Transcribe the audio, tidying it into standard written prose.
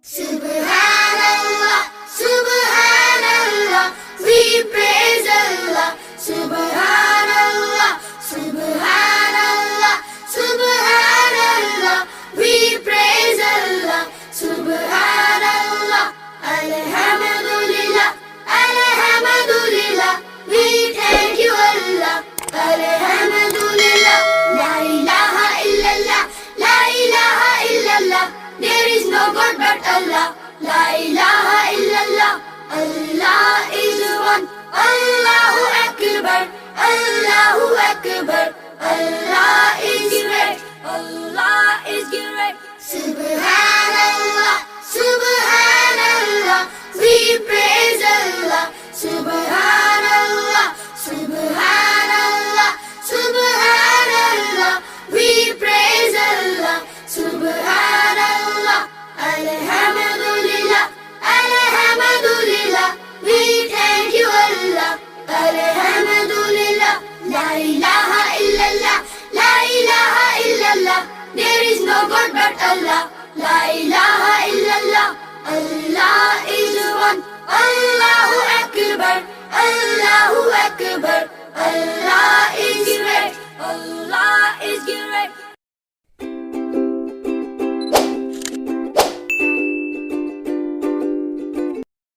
Subhanallah, Subhanallah, we praise Allah. Subhanallah, Subhanallah, Subhanallah, we praise Allah. Subhanallah, Alhamdulillah, Alhamdulillah, we thank you Allah. Alhamdulillah, La ilaha illallah, La ilaha illallah, there is no God but Allah. La ilaha illallah, Allah is one. Allahu Akbar, Allahu Akbar, Allah is great, Allah is great. Subhanallah, Subhanallah, we praise Allah. Subhanallah, Subhanallah, Subhanallah, we praise Allah. Subhanallah, Alhamdulillah, Alhamdulillah, we thank you Allah. Alhamdulillah, La ilaha illallah, La ilaha illallah, there is no God but Allah. La ilaha illallah, Allah is one. Allahu Akbar, Allahu Akbar, Allah is great,